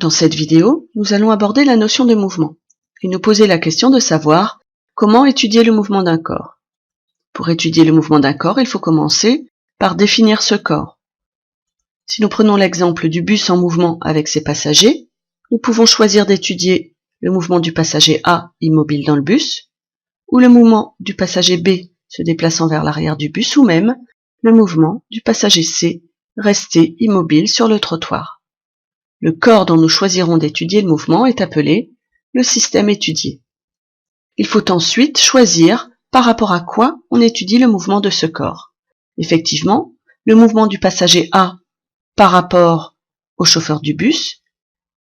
Dans cette vidéo, nous allons aborder la notion de mouvement et nous poser la question de savoir comment étudier le mouvement d'un corps. Pour étudier le mouvement d'un corps, il faut commencer par définir ce corps. Si nous prenons l'exemple du bus en mouvement avec ses passagers, nous pouvons choisir d'étudier le mouvement du passager A immobile dans le bus, ou le mouvement du passager B se déplaçant vers l'arrière du bus, ou même le mouvement du passager C resté immobile sur le trottoir. Le corps dont nous choisirons d'étudier le mouvement est appelé le système étudié. Il faut ensuite choisir par rapport à quoi on étudie le mouvement de ce corps. Effectivement, le mouvement du passager A par rapport au chauffeur du bus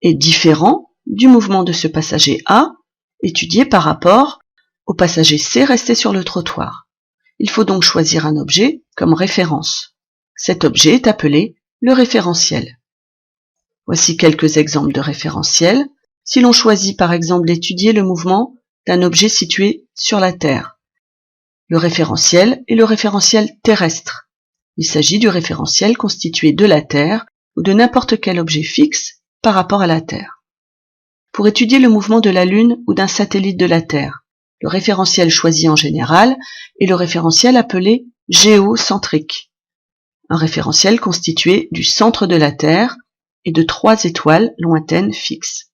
est différent du mouvement de ce passager A étudié par rapport au passager C resté sur le trottoir. Il faut donc choisir un objet comme référence. Cet objet est appelé le référentiel. Voici quelques exemples de référentiels. Si l'on choisit par exemple d'étudier le mouvement d'un objet situé sur la Terre, le référentiel est le référentiel terrestre. Il s'agit du référentiel constitué de la Terre ou de n'importe quel objet fixe par rapport à la Terre. Pour étudier le mouvement de la Lune ou d'un satellite de la Terre, le référentiel choisi en général est le référentiel appelé géocentrique, un référentiel constitué du centre de la Terre et de 3 étoiles lointaines fixes.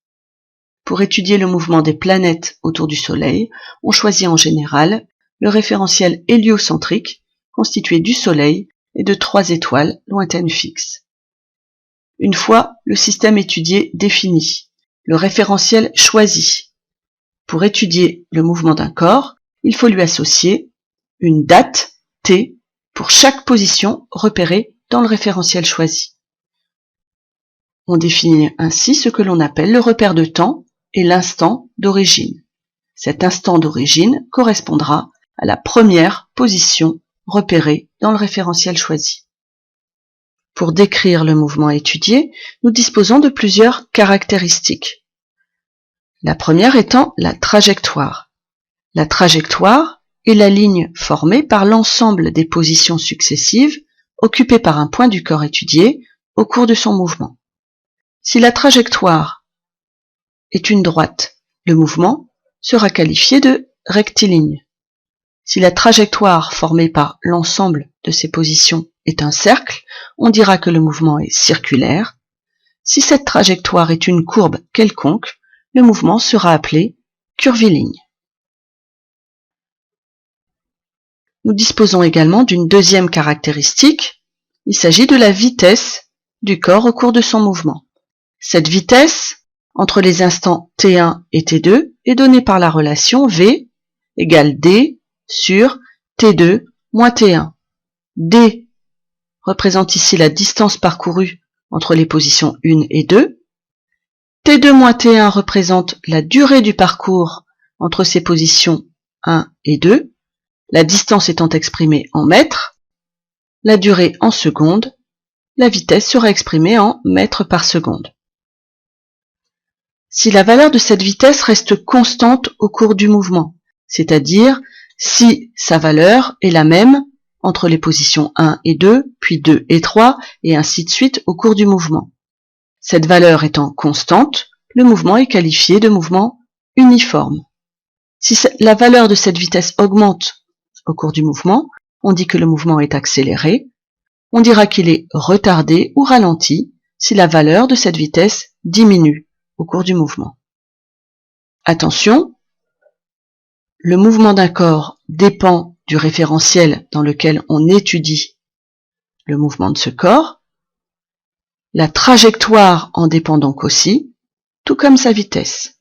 Pour étudier le mouvement des planètes autour du Soleil, on choisit en général le référentiel héliocentrique constitué du Soleil et de 3 étoiles lointaines fixes. Une fois le système étudié défini, le référentiel choisi. Pour étudier le mouvement d'un corps, il faut lui associer une date T pour chaque position repérée dans le référentiel choisi. On définit ainsi ce que l'on appelle le repère de temps et l'instant d'origine. Cet instant d'origine correspondra à la première position repérée dans le référentiel choisi. Pour décrire le mouvement étudié, nous disposons de plusieurs caractéristiques. La première étant la trajectoire. La trajectoire est la ligne formée par l'ensemble des positions successives occupées par un point du corps étudié au cours de son mouvement. Si la trajectoire est une droite, le mouvement sera qualifié de rectiligne. Si la trajectoire formée par l'ensemble de ces positions est un cercle, on dira que le mouvement est circulaire. Si cette trajectoire est une courbe quelconque, le mouvement sera appelé curviligne. Nous disposons également d'une deuxième caractéristique. Il s'agit de la vitesse du corps au cours de son mouvement. Cette vitesse, entre les instants T1 et T2, est donnée par la relation V égale D sur T2 moins T1. D représente ici la distance parcourue entre les positions 1 et 2. T2 moins T1 représente la durée du parcours entre ces positions 1 et 2, la distance étant exprimée en mètres, la durée en secondes, la vitesse sera exprimée en mètres par seconde. Si la valeur de cette vitesse reste constante au cours du mouvement, c'est-à-dire si sa valeur est la même entre les positions 1 et 2, puis 2 et 3, et ainsi de suite au cours du mouvement. Cette valeur étant constante, le mouvement est qualifié de mouvement uniforme. Si la valeur de cette vitesse augmente au cours du mouvement, on dit que le mouvement est accéléré. On dira qu'il est retardé ou ralenti si la valeur de cette vitesse diminue au cours du mouvement. Attention, le mouvement d'un corps dépend du référentiel dans lequel on étudie le mouvement de ce corps. La trajectoire en dépend donc aussi, tout comme sa vitesse.